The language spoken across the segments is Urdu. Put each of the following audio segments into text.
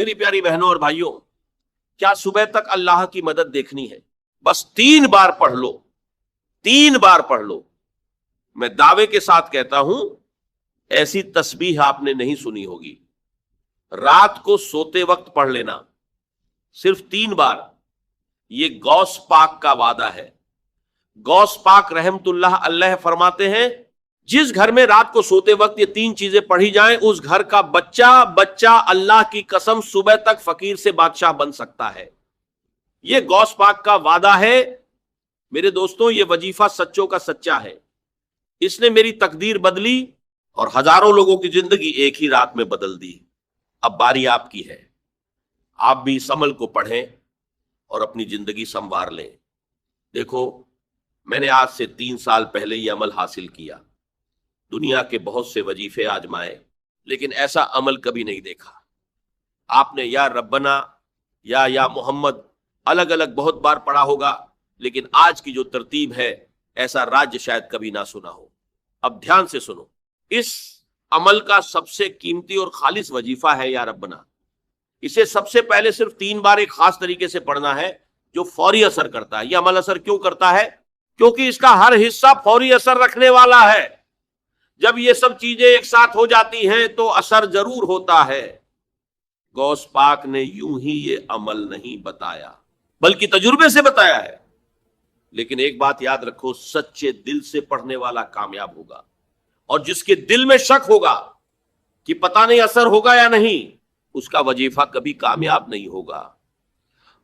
میری پیاری بہنوں اور بھائیوں، کیا صبح تک اللہ کی مدد دیکھنی ہے؟ بس 3 بار پڑھ لو، 3 بار پڑھ لو۔ میں دعوے کے ساتھ کہتا ہوں ایسی تسبیح آپ نے نہیں سنی ہوگی۔ رات کو سوتے وقت پڑھ لینا، صرف 3 بار۔ یہ غوث پاک کا وعدہ ہے۔ غوث پاک رحمت اللہ علیہ فرماتے ہیں جس گھر میں رات کو سوتے وقت یہ 3 چیزیں پڑھی جائیں اس گھر کا بچہ اللہ کی قسم صبح تک فقیر سے بادشاہ بن سکتا ہے۔ یہ غوث پاک کا وعدہ ہے۔ میرے دوستوں، یہ وظیفہ سچوں کا سچا ہے۔ اس نے میری تقدیر بدلی اور ہزاروں لوگوں کی زندگی ایک ہی رات میں بدل دی۔ اب باری آپ کی ہے، آپ بھی اس عمل کو پڑھیں اور اپنی زندگی سنوار لیں۔ دیکھو، میں نے آج سے 3 سال پہلے یہ عمل حاصل کیا، دنیا کے بہت سے وظیفے آزمائے، لیکن ایسا عمل کبھی نہیں دیکھا۔ آپ نے یا ربنا یا محمد الگ الگ بہت بار پڑھا ہوگا، لیکن آج کی جو ترتیب ہے ایسا راج شاید کبھی نہ سنا ہو۔ اب دھیان سے سنو، اس عمل کا سب سے قیمتی اور خالص وظیفہ ہے یا ربنا۔ اسے سب سے پہلے صرف 3 بار ایک خاص طریقے سے پڑھنا ہے جو فوری اثر کرتا ہے۔ یہ عمل اثر کیوں کرتا ہے؟ کیونکہ اس کا ہر حصہ فوری اثر رکھنے والا ہے۔ جب یہ سب چیزیں ایک ساتھ ہو جاتی ہیں تو اثر ضرور ہوتا ہے۔ غوث پاک نے یوں ہی یہ عمل نہیں بتایا بلکہ تجربے سے بتایا ہے۔ لیکن ایک بات یاد رکھو، سچے دل سے پڑھنے والا کامیاب ہوگا، اور جس کے دل میں شک ہوگا کہ پتہ نہیں اثر ہوگا یا نہیں، اس کا وظیفہ کبھی کامیاب نہیں ہوگا۔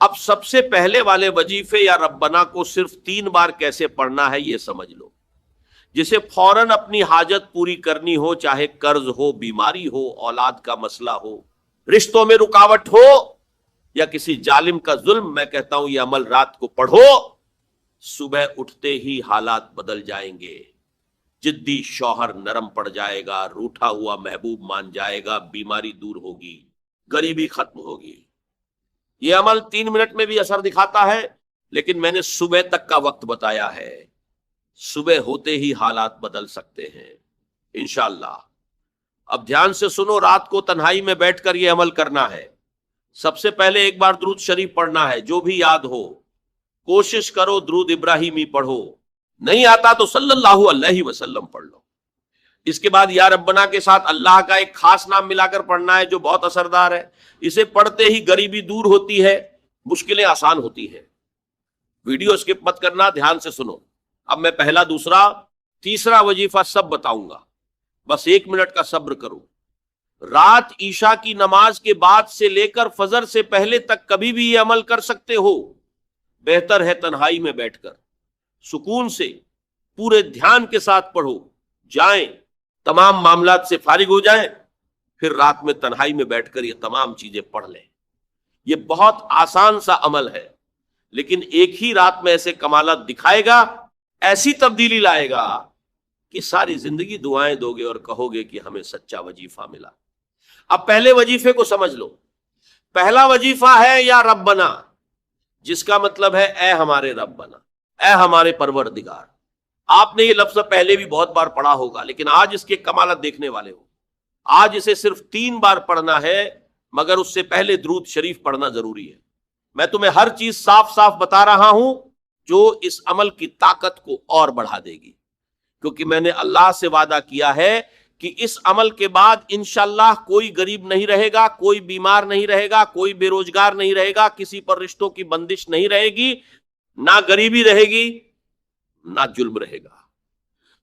اب سب سے پہلے والے وظیفے یا ربنا کو صرف 3 بار کیسے پڑھنا ہے یہ سمجھ لو۔ جسے فوراً اپنی حاجت پوری کرنی ہو، چاہے قرض ہو، بیماری ہو، اولاد کا مسئلہ ہو، رشتوں میں رکاوٹ ہو یا کسی ظالم کا ظلم، میں کہتا ہوں یہ عمل رات کو پڑھو، صبح اٹھتے ہی حالات بدل جائیں گے۔ جدی شوہر نرم پڑ جائے گا، روٹھا ہوا محبوب مان جائے گا، بیماری دور ہوگی، غریبی ختم ہوگی۔ یہ عمل 3 منٹ میں بھی اثر دکھاتا ہے، لیکن میں نے صبح تک کا وقت بتایا ہے۔ صبح ہوتے ہی حالات بدل سکتے ہیں انشاءاللہ۔ اب دھیان سے سنو، رات کو تنہائی میں بیٹھ کر یہ عمل کرنا ہے۔ سب سے پہلے ایک بار درود شریف پڑھنا ہے، جو بھی یاد ہو۔ کوشش کرو درود ابراہیمی پڑھو، نہیں آتا تو صلی اللہ علیہ وسلم پڑھ لو۔ اس کے بعد یا ربنا کے ساتھ اللہ کا ایک خاص نام ملا کر پڑھنا ہے جو بہت اثردار ہے۔ اسے پڑھتے ہی غریبی دور ہوتی ہے، مشکلیں آسان ہوتی ہیں۔ ویڈیو اسکپ مت کرنا، دھیان سے سنو۔ اب میں پہلا، دوسرا، تیسرا وظیفہ سب بتاؤں گا، بس 1 منٹ کا صبر کرو۔ رات عشاء کی نماز کے بعد سے لے کر فجر سے پہلے تک کبھی بھی یہ عمل کر سکتے ہو۔ بہتر ہے تنہائی میں بیٹھ کر سکون سے پورے دھیان کے ساتھ پڑھو، جائیں تمام معاملات سے فارغ ہو جائیں، پھر رات میں تنہائی میں بیٹھ کر یہ تمام چیزیں پڑھ لیں۔ یہ بہت آسان سا عمل ہے، لیکن ایک ہی رات میں ایسے کمالات دکھائے گا، ایسی تبدیلی لائے گا کہ ساری زندگی دعائیں دو گے اور کہو گے کہ ہمیں سچا وظیفہ ملا۔ اب پہلے وظیفے کو سمجھ لو۔ پہلا وظیفہ ہے یا ربنا، جس کا مطلب ہے اے ہمارے ربنا، اے ہمارے پروردگار۔ آپ نے یہ لفظ پہلے بھی بہت بار پڑھا ہوگا، لیکن آج اس کے کمالات دیکھنے والے ہو۔ آج اسے صرف 3 بار پڑھنا ہے، مگر اس سے پہلے درود شریف پڑھنا ضروری ہے۔ میں تمہیں ہر چیز صاف صاف بتا رہا ہوں جو اس عمل کی طاقت کو اور بڑھا دے گی، کیونکہ میں نے اللہ سے وعدہ کیا ہے کہ اس عمل کے بعد انشاءاللہ کوئی غریب نہیں رہے گا، کوئی بیمار نہیں رہے گا، کوئی بے روزگار نہیں رہے گا، کسی پر رشتوں کی بندش نہیں رہے گی، نہ غریبی رہے گی، نہ ظلم رہے گا۔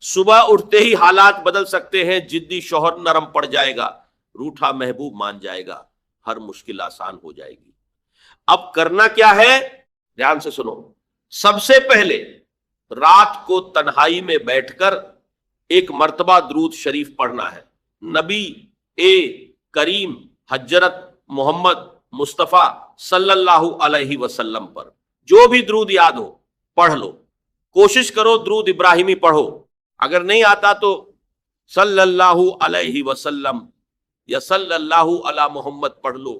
صبح اٹھتے ہی حالات بدل سکتے ہیں، جدی شوہر نرم پڑ جائے گا، روٹھا محبوب مان جائے گا، ہر مشکل آسان ہو جائے گی۔ اب کرنا کیا ہے؟ دھیان سے سنو۔ سب سے پہلے رات کو تنہائی میں بیٹھ کر ایک مرتبہ درود شریف پڑھنا ہے، نبی کریم حضرت محمد مصطفیٰ صلی اللہ علیہ وسلم پر۔ جو بھی درود یاد ہو پڑھ لو، کوشش کرو درود ابراہیمی پڑھو، اگر نہیں آتا تو صلی اللہ علیہ وسلم یا صلی اللہ علی محمد پڑھ لو۔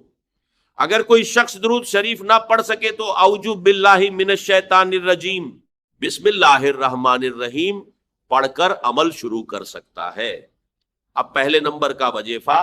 اگر کوئی شخص درود شریف نہ پڑھ سکے تو اعوذ باللہ من الشیطان الرجیم بسم اللہ الرحمن الرحیم پڑھ کر عمل شروع کر سکتا ہے۔ اب پہلے نمبر کا وظیفہ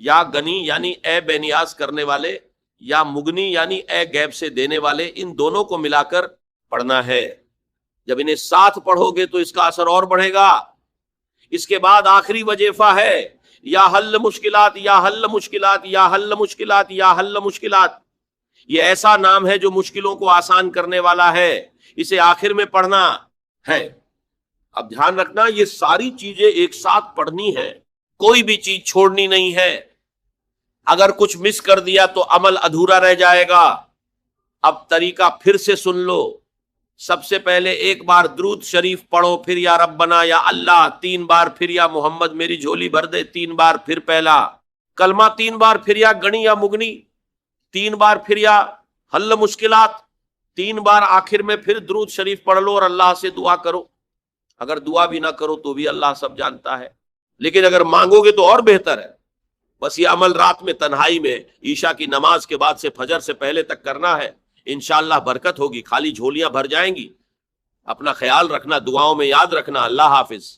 یا گنی یعنی اے بے نیاز کرنے والے، یا مغنی یعنی اے غیب سے دینے والے، ان دونوں کو ملا کر پڑھنا ہے۔ جب انہیں ساتھ پڑھو گے تو اس کا اثر اور بڑھے گا۔ اس کے بعد آخری وظیفہ ہے یا حل مشکلات، یا حل مشکلات، یا حل مشکلات، یا حل مشکلات۔ یہ ایسا نام ہے جو مشکلوں کو آسان کرنے والا ہے، اسے آخر میں پڑھنا ہے۔ اب دھیان رکھنا، یہ ساری چیزیں ایک ساتھ پڑھنی ہے، کوئی بھی چیز چھوڑنی نہیں ہے۔ اگر کچھ مس کر دیا تو عمل ادھورا رہ جائے گا۔ اب طریقہ پھر سے سن لو۔ سب سے پہلے ایک بار درود شریف پڑھو، پھر یا ربنا یا اللہ 3 بار، پھر یا محمد میری جھولی بھر دے 3 بار، پھر پہلا کلمہ 3 بار، پھر یا گنی یا مغنی 3 بار، پھر یا حل مشکلات 3 بار، آخر میں پھر درود شریف پڑھ لو اور اللہ سے دعا کرو۔ اگر دعا بھی نہ کرو تو بھی اللہ سب جانتا ہے، لیکن اگر مانگو گے تو اور بہتر ہے۔ بس یہ عمل رات میں تنہائی میں عشاء کی نماز کے بعد سے فجر سے پہلے تک کرنا ہے، انشاءاللہ برکت ہوگی، خالی جھولیاں بھر جائیں گی۔ اپنا خیال رکھنا، دعاؤں میں یاد رکھنا۔ اللہ حافظ۔